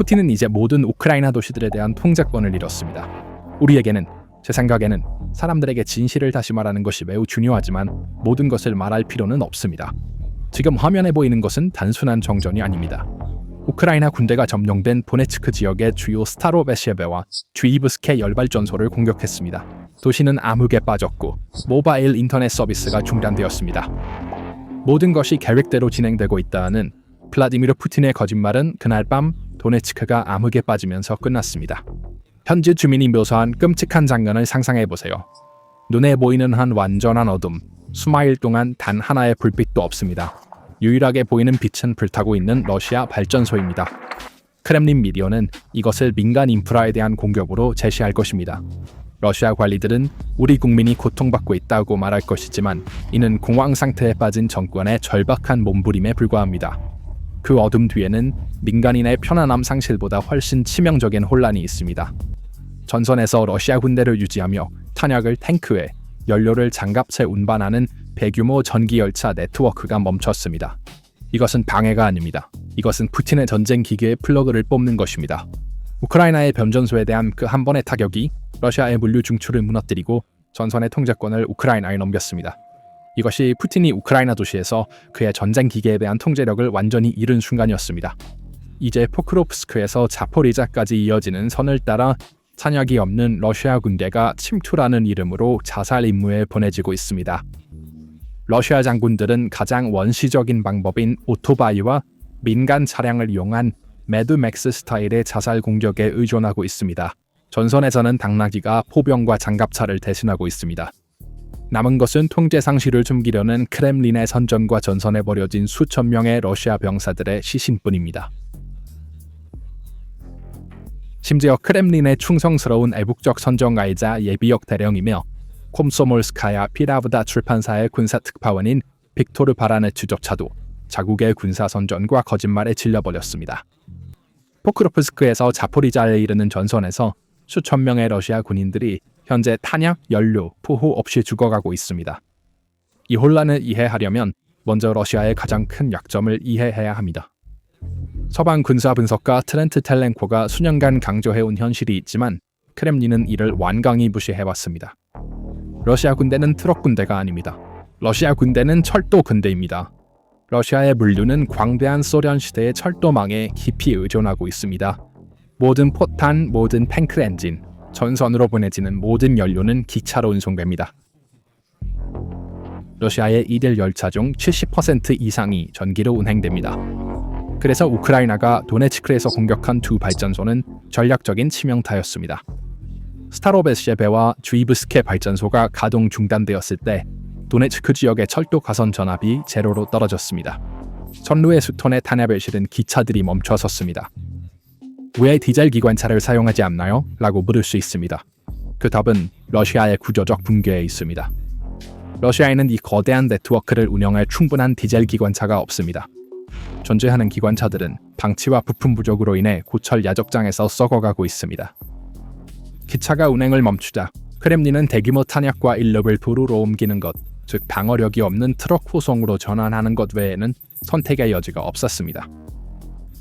푸틴은 이제 모든 우크라이나 도시들에 대한 통제권을 잃었습니다. 우리에게는, 제 생각에는 사람들에게 진실을 다시 말하는 것이 매우 중요하지만 모든 것을 말할 필요는 없습니다. 지금 화면에 보이는 것은 단순한 정전이 아닙니다. 우크라이나 군대가 점령된 도네츠크 지역의 주요 스타로베시에베와 쥐이브스케 열발전소를 공격했습니다. 도시는 암흑에 빠졌고 모바일 인터넷 서비스가 중단되었습니다. 모든 것이 계획대로 진행되고 있다는 블라디미르 푸틴의 거짓말은 그날 밤 도네츠크가 암흑에 빠지면서 끝났습니다. 현지 주민이 묘사한 끔찍한 장면을 상상해보세요. 눈에 보이는 한 완전한 어둠, 수마일 동안 단 하나의 불빛도 없습니다. 유일하게 보이는 빛은 불타고 있는 러시아 발전소입니다. 크렘린 미디어는 이것을 민간 인프라에 대한 공격으로 제시할 것입니다. 러시아 관리들은 우리 국민이 고통받고 있다고 말할 것이지만 이는 공황 상태에 빠진 정권의 절박한 몸부림에 불과합니다. 그 어둠 뒤에는 민간인의 편안함 상실보다 훨씬 치명적인 혼란이 있습니다. 전선에서 러시아 군대를 유지하며 탄약을 탱크에, 연료를 장갑차에 운반하는 대규모 전기열차 네트워크가 멈췄습니다. 이것은 방해가 아닙니다. 이것은 푸틴의 전쟁 기계의 플러그를 뽑는 것입니다. 우크라이나의 변전소에 대한 그 한 번의 타격이 러시아의 물류 중추를 무너뜨리고 전선의 통제권을 우크라이나에 넘겼습니다. 이것이 푸틴이 우크라이나 도시에서 그의 전쟁 기계에 대한 통제력을 완전히 잃은 순간이었습니다. 이제 포크로프스크에서 자포리자까지 이어지는 선을 따라 탄약이 없는 러시아 군대가 침투라는 이름으로 자살 임무에 보내지고 있습니다. 러시아 장군들은 가장 원시적인 방법인 오토바이와 민간 차량을 이용한 매드맥스 스타일의 자살 공격에 의존하고 있습니다. 전선에서는 당나귀가 포병과 장갑차를 대신하고 있습니다. 남은 것은 통제 상실을 숨기려는 크렘린의 선전과 전선에 버려진 수천 명의 러시아 병사들의 시신뿐입니다. 심지어 크렘린의 충성스러운 애국적 선전가이자 예비역 대령이며 콤소몰스카야 피라브다 출판사의 군사 특파원인 빅토르 바라네츠조차도 자국의 군사 선전과 거짓말에 질려버렸습니다. 포크로프스크에서 자포리자에 이르는 전선에서 수천 명의 러시아 군인들이 현재 탄약, 연료, 포호 없이 죽어가고 있습니다. 이 혼란을 이해하려면 먼저 러시아의 가장 큰 약점을 이해해야 합니다. 서방 군사 분석가 트렌트 텔렌코가 수년간 강조해온 현실이 있지만 크렘린은 이를 완강히 무시해왔습니다. 러시아 군대는 트럭 군대가 아닙니다. 러시아 군대는 철도 군대입니다. 러시아의 물류는 광대한 소련 시대의 철도망에 깊이 의존하고 있습니다. 모든 포탄, 모든 탱크 엔진, 전선으로 보내지는 모든 연료는 기차로 운송됩니다. 러시아의 이들 열차 중 70% 이상이 전기로 운행됩니다. 그래서 우크라이나가 도네츠크에서 공격한 두 발전소는 전략적인 치명타였습니다. 스타로베시에베와 주이브스케 발전소가 가동 중단되었을 때 도네츠크 지역의 철도 가선 전압이 제로로 떨어졌습니다. 선루의 수톤의 탄약을 실은 기차들이 멈춰섰습니다. 왜 디젤 기관차를 사용하지 않나요? 라고 물을 수 있습니다. 그 답은 러시아의 구조적 붕괴에 있습니다. 러시아에는 이 거대한 네트워크를 운영할 충분한 디젤 기관차가 없습니다. 존재하는 기관차들은 방치와 부품 부족으로 인해 고철 야적장에서 썩어가고 있습니다. 기차가 운행을 멈추자 크렘린은 대규모 탄약과 인력을 도로로 옮기는 것, 즉 방어력이 없는 트럭 호송으로 전환하는 것 외에는 선택의 여지가 없었습니다.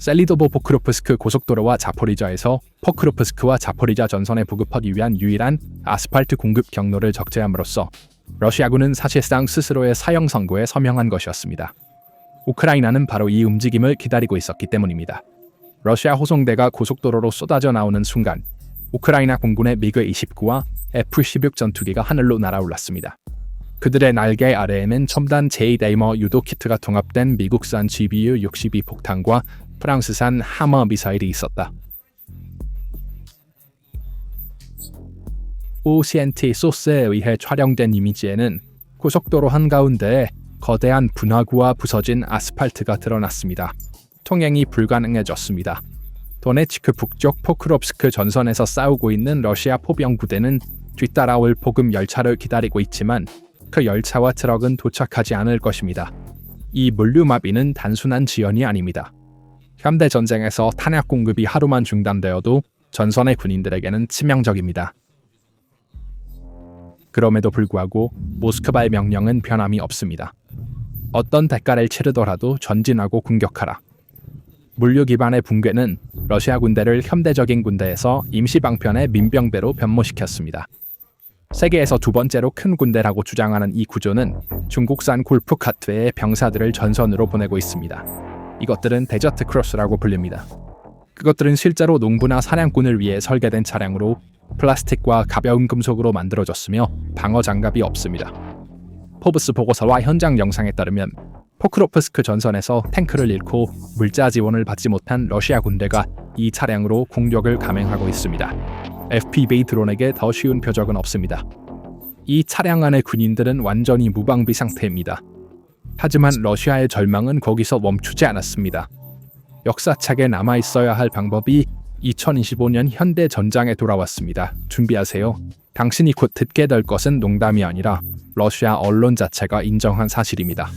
셀리도보 포크로프스크 고속도로와 자포리자에서 포크로프스크와 자포리자 전선에 보급하기 위한 유일한 아스팔트 공급 경로를 적재함으로써 러시아군은 사실상 스스로의 사형 선고에 서명한 것이었습니다. 우크라이나는 바로 이 움직임을 기다리고 있었기 때문입니다. 러시아 호송대가 고속도로로 쏟아져 나오는 순간 우크라이나 공군의 미그-29와 F-16 전투기가 하늘로 날아올랐습니다. 그들의 날개 아래에는 첨단 제이데이머 유도 키트가 통합된 미국산 GBU-62 폭탄과 프랑스산 하머 미사일이 있었다. OCNT 소스에 의해 촬영된 이미지에는 고속도로 한가운데에 거대한 분화구와 부서진 아스팔트가 드러났습니다. 통행이 불가능해졌습니다. 도네츠크 북쪽 포크롭스크 전선에서 싸우고 있는 러시아 포병 부대는 뒤따라올 보급 열차를 기다리고 있지만 그 열차와 트럭은 도착하지 않을 것입니다. 이 물류마비는 단순한 지연이 아닙니다. 현대 전쟁에서 탄약 공급이 하루만 중단되어도 전선의 군인들에게는 치명적입니다. 그럼에도 불구하고 모스크바의 명령은 변함이 없습니다. 어떤 대가를 치르더라도 전진하고 공격하라. 물류 기반의 붕괴는 러시아 군대를 현대적인 군대에서 임시 방편의 민병대로 변모시켰습니다. 세계에서 두 번째로 큰 군대라고 주장하는 이 구조는 중국산 골프카트의 병사들을 전선으로 보내고 있습니다. 이것들은 데저트 크로스라고 불립니다. 그것들은 실제로 농부나 사냥꾼을 위해 설계된 차량으로 플라스틱과 가벼운 금속으로 만들어졌으며 방어 장갑이 없습니다. 포브스 보고서와 현장 영상에 따르면 포크로프스크 전선에서 탱크를 잃고 물자 지원을 받지 못한 러시아 군대가 이 차량으로 공격을 감행하고 있습니다. FPV 드론에게 더 쉬운 표적은 없습니다. 이 차량 안의 군인들은 완전히 무방비 상태입니다. 하지만 러시아의 절망은 거기서 멈추지 않았습니다. 역사책에 남아있어야 할 방법이 2025년 현대 전장에 돌아왔습니다. 준비하세요. 당신이 곧 듣게 될 것은 농담이 아니라 러시아 언론 자체가 인정한 사실입니다.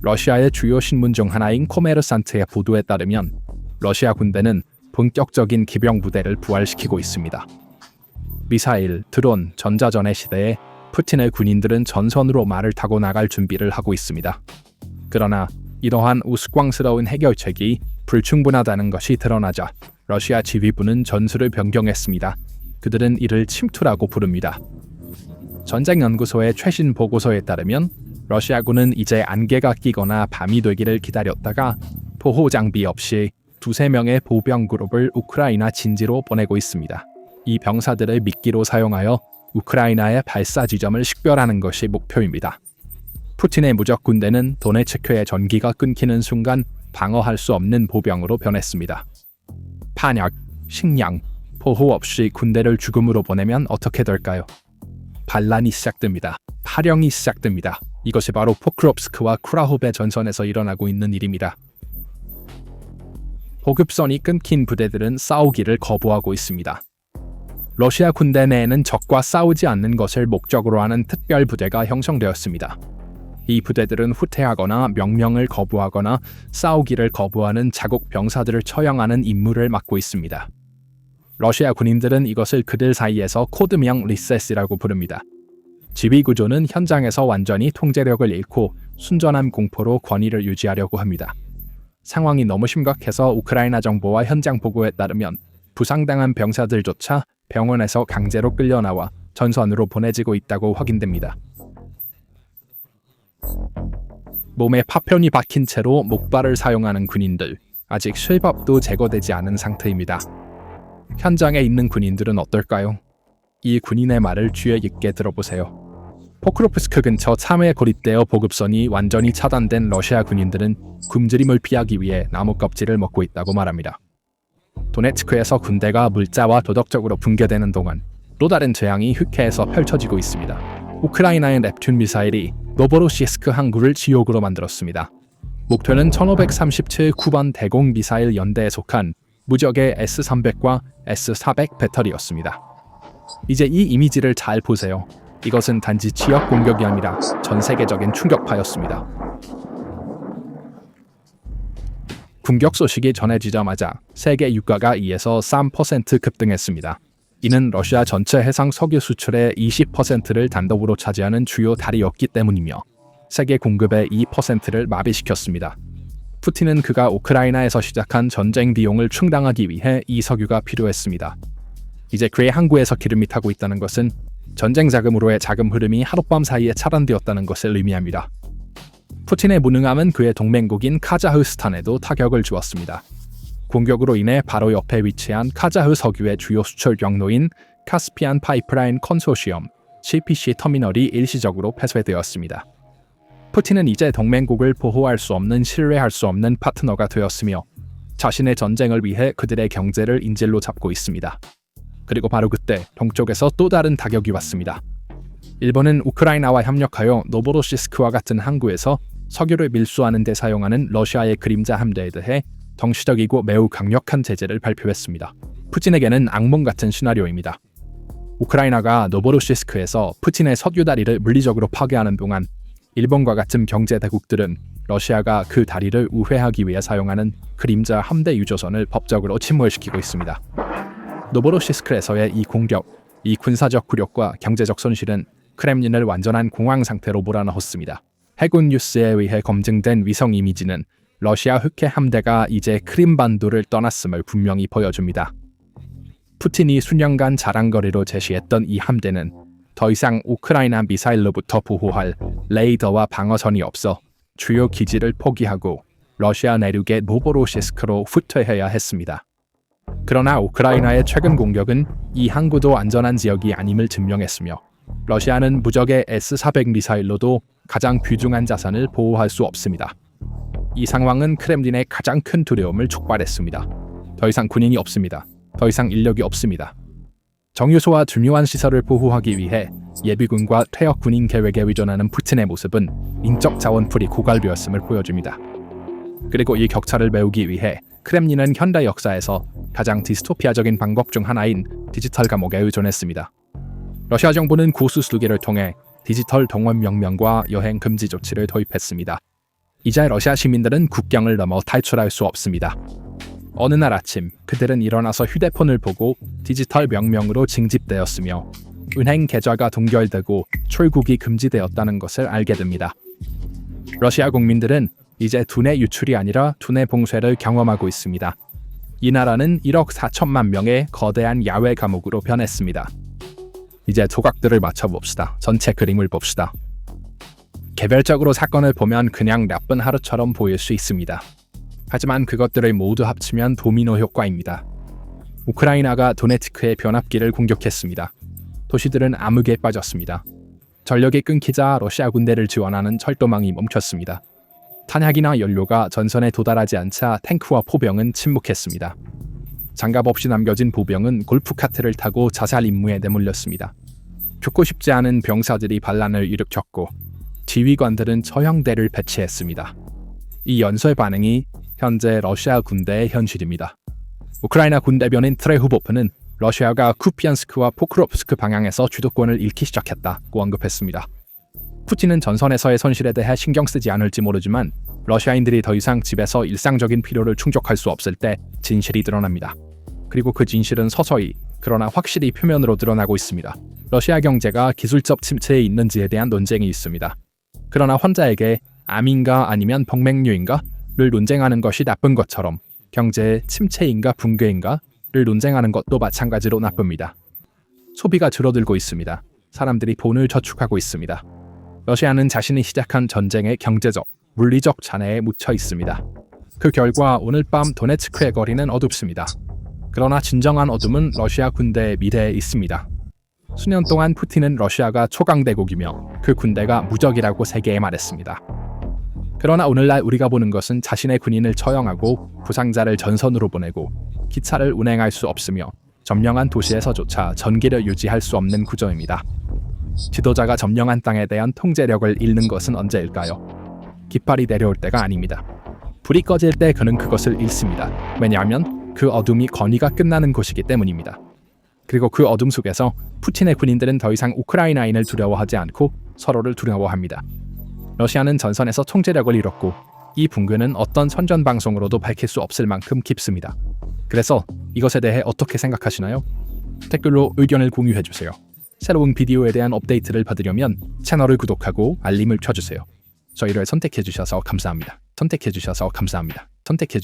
러시아의 주요 신문 중 하나인 코메르산트의 보도에 따르면 러시아 군대는 본격적인 기병 부대를 부활시키고 있습니다. 미사일, 드론, 전자전의 시대에 푸틴의 군인들은 전선으로 말을 타고 나갈 준비를 하고 있습니다. 그러나 이러한 우스꽝스러운 해결책이 불충분하다는 것이 드러나자 러시아 지휘부는 전술을 변경했습니다. 그들은 이를 침투라고 부릅니다. 전쟁연구소의 최신 보고서에 따르면 러시아군은 이제 안개가 끼거나 밤이 되기를 기다렸다가 보호 장비 없이 2~3명의 보병 그룹을 우크라이나 진지로 보내고 있습니다. 이 병사들을 미끼로 사용하여 우크라이나의 발사 지점을 식별하는 것이 목표입니다. 푸틴의 무적 군대는 도네츠크의 전기가 끊기는 순간 방어할 수 없는 보병으로 변했습니다. 판약, 식량, 보호 없이 군대를 죽음으로 보내면 어떻게 될까요? 반란이 시작됩니다. 파령이 시작됩니다. 이것이 바로 포크롭스크와 쿠라홉의 전선에서 일어나고 있는 일입니다. 보급선이 끊긴 부대들은 싸우기를 거부하고 있습니다. 러시아 군대 내에는 적과 싸우지 않는 것을 목적으로 하는 특별 부대가 형성되었습니다. 이 부대들은 후퇴하거나 명령을 거부하거나 싸우기를 거부하는 자국 병사들을 처형하는 임무를 맡고 있습니다. 러시아 군인들은 이것을 그들 사이에서 코드명 리셋이라고 부릅니다. 지휘 구조는 현장에서 완전히 통제력을 잃고 순전한 공포로 권위를 유지하려고 합니다. 상황이 너무 심각해서 우크라이나 정보와 현장 보고에 따르면 부상당한 병사들조차 병원에서 강제로 끌려나와 전선으로 보내지고 있다고 확인됩니다. 몸에 파편이 박힌 채로 목발을 사용하는 군인들, 아직 쇠밥도 제거되지 않은 상태입니다. 현장에 있는 군인들은 어떨까요? 이 군인의 말을 주의 깊게 들어보세요. 포크로프스크 근처 참외에 고립되어 보급선이 완전히 차단된 러시아 군인들은 굶주림을 피하기 위해 나무 껍질을 먹고 있다고 말합니다. 도네츠크에서 군대가 물자와 도덕적으로 붕괴되는 동안 또 다른 재앙이 흑해에서 펼쳐지고 있습니다. 우크라이나의 넵튠 미사일이 노보로시스크 항구를 지옥으로 만들었습니다. 목표는 1537 쿠반 대공 미사일 연대에 속한 무적의 S-300과 S-400 배터리였습니다. 이제 이 이미지를 잘 보세요. 이것은 단지 지역 공격이 아니라 전 세계적인 충격파였습니다. 공격 소식이 전해지자마자 세계 유가가 2에서 3% 급등했습니다. 이는 러시아 전체 해상 석유 수출의 20%를 단독으로 차지하는 주요 다리였기 때문이며 세계 공급의 2%를 마비시켰습니다. 푸틴은 그가 우크라이나에서 시작한 전쟁 비용을 충당하기 위해 이 석유가 필요했습니다. 이제 그의 항구에서 기름이 타고 있다는 것은 전쟁 자금으로의 자금 흐름이 하룻밤 사이에 차단되었다는 것을 의미합니다. 푸틴의 무능함은 그의 동맹국인 카자흐스탄에도 타격을 주었습니다. 공격으로 인해 바로 옆에 위치한 카자흐 석유의 주요 수출 경로인 카스피안 파이프라인 컨소시엄 CPC 터미널이 일시적으로 폐쇄되었습니다. 푸틴은 이제 동맹국을 보호할 수 없는 신뢰할 수 없는 파트너가 되었으며 자신의 전쟁을 위해 그들의 경제를 인질로 잡고 있습니다. 그리고 바로 그때 동쪽에서 또 다른 타격이 왔습니다. 일본은 우크라이나와 협력하여 노보로시스크와 같은 항구에서 석유를 밀수하는 데 사용하는 러시아의 그림자 함대에 대해 정치적이고 매우 강력한 제재를 발표했습니다. 푸틴에게는 악몽 같은 시나리오입니다. 우크라이나가 노보로시스크에서 푸틴의 석유 다리를 물리적으로 파괴하는 동안 일본과 같은 경제 대국들은 러시아가 그 다리를 우회하기 위해 사용하는 그림자 함대 유조선을 법적으로 침몰시키고 있습니다. 노보로시스크에서의 이 공격, 이 군사적 굴욕과 경제적 손실은 크렘린을 완전한 공황 상태로 몰아넣었습니다. 해군 뉴스에 의해 검증된 위성 이미지는 러시아 흑해 함대가 이제 크림반도를 떠났음을 분명히 보여줍니다. 푸틴이 수년간 자랑거리로 제시했던 이 함대는 더 이상 우크라이나 미사일로부터 보호할 레이더와 방어선이 없어 주요 기지를 포기하고 러시아 내륙의 노보로시스크로 후퇴해야 했습니다. 그러나 우크라이나의 최근 공격은 이 항구도 안전한 지역이 아님을 증명했으며 러시아는 무적의 S-400 미사일로도 가장 귀중한 자산을 보호할 수 없습니다. 이 상황은 크렘린의 가장 큰 두려움을 촉발했습니다. 더 이상 군인이 없습니다. 더 이상 인력이 없습니다. 정유소와 중요한 시설을 보호하기 위해 예비군과 퇴역 군인 계획에 의존하는 푸틴의 모습은 인적 자원풀이 고갈되었음을 보여줍니다. 그리고 이 격차를 메우기 위해 크렘린은 현대 역사에서 가장 디스토피아적인 방법 중 하나인 디지털 감옥에 의존했습니다. 러시아 정부는 구수수기를 통해 디지털 동원 명령과 여행 금지 조치를 도입했습니다. 이제 러시아 시민들은 국경을 넘어 탈출할 수 없습니다. 어느 날 아침 그들은 일어나서 휴대폰을 보고 디지털 명령으로 징집되었으며 은행 계좌가 동결되고 출국이 금지되었다는 것을 알게 됩니다. 러시아 국민들은 이제 두뇌 유출이 아니라 두뇌 봉쇄를 경험하고 있습니다. 이 나라는 1억 4천만 명의 거대한 야외 감옥으로 변했습니다. 이제 조각들을 맞춰봅시다. 전체 그림을 봅시다. 개별적으로 사건을 보면 그냥 나쁜 하루처럼 보일 수 있습니다. 하지만 그것들을 모두 합치면 도미노 효과입니다. 우크라이나가 도네츠크의 변압기를 공격했습니다. 도시들은 암흑에 빠졌습니다. 전력이 끊기자 러시아 군대를 지원하는 철도망이 멈췄습니다. 탄약이나 연료가 전선에 도달하지 않자 탱크와 포병은 침묵했습니다. 장갑 없이 남겨진 보병은 골프카트를 타고 자살 임무에 내몰렸습니다. 죽고 싶지 않은 병사들이 반란을 일으켰고 지휘관들은 처형대를 배치했습니다. 이 연쇄 반응이 현재 러시아 군대의 현실입니다. 우크라이나 군대변인 트레후보프는 러시아가 쿠피안스크와 포크롭스크 방향에서 주도권을 잃기 시작했다고 언급했습니다. 푸틴은 전선에서의 손실에 대해 신경 쓰지 않을지 모르지만 러시아인들이 더 이상 집에서 일상적인 필요를 충족할 수 없을 때 진실이 드러납니다. 그리고 그 진실은 서서히 그러나 확실히 표면으로 드러나고 있습니다. 러시아 경제가 기술적 침체에 있는지에 대한 논쟁이 있습니다. 그러나 환자에게 암인가 아니면 동맥류인가를 논쟁하는 것이 나쁜 것처럼 경제의 침체인가 붕괴인가를 논쟁하는 것도 마찬가지로 나쁩니다. 소비가 줄어들고 있습니다. 사람들이 돈을 저축하고 있습니다. 러시아는 자신이 시작한 전쟁의 경제적, 물리적 잔해에 묻혀 있습니다. 그 결과 오늘 밤 도네츠크의 거리는 어둡습니다. 그러나 진정한 어둠은 러시아 군대의 미래에 있습니다. 수년 동안 푸틴은 러시아가 초강대국이며 그 군대가 무적이라고 세계에 말했습니다. 그러나 오늘날 우리가 보는 것은 자신의 군인을 처형하고 부상자를 전선으로 보내고 기차를 운행할 수 없으며 점령한 도시에서조차 전기를 유지할 수 없는 구조입니다. 지도자가 점령한 땅에 대한 통제력을 잃는 것은 언제일까요? 깃발이 내려올 때가 아닙니다. 불이 꺼질 때 그는 그것을 잃습니다. 왜냐하면 그 어둠이 건의가 끝나는 곳이기 때문입니다. 그리고 그 어둠 속에서 푸틴의 군인들은 더 이상 우크라이나인을 두려워하지 않고 서로를 두려워합니다. 러시아는 전선에서 통제력을 잃었고 이 붕괴는 어떤 선전 방송으로도 밝힐 수 없을 만큼 깊습니다. 그래서 이것에 대해 어떻게 생각하시나요? 댓글로 의견을 공유해주세요. 새로운 비디오에 대한 업데이트를 받으려면 채널을 구독하고 알림을 켜주세요. 저희를 선택해주셔서 감사합니다.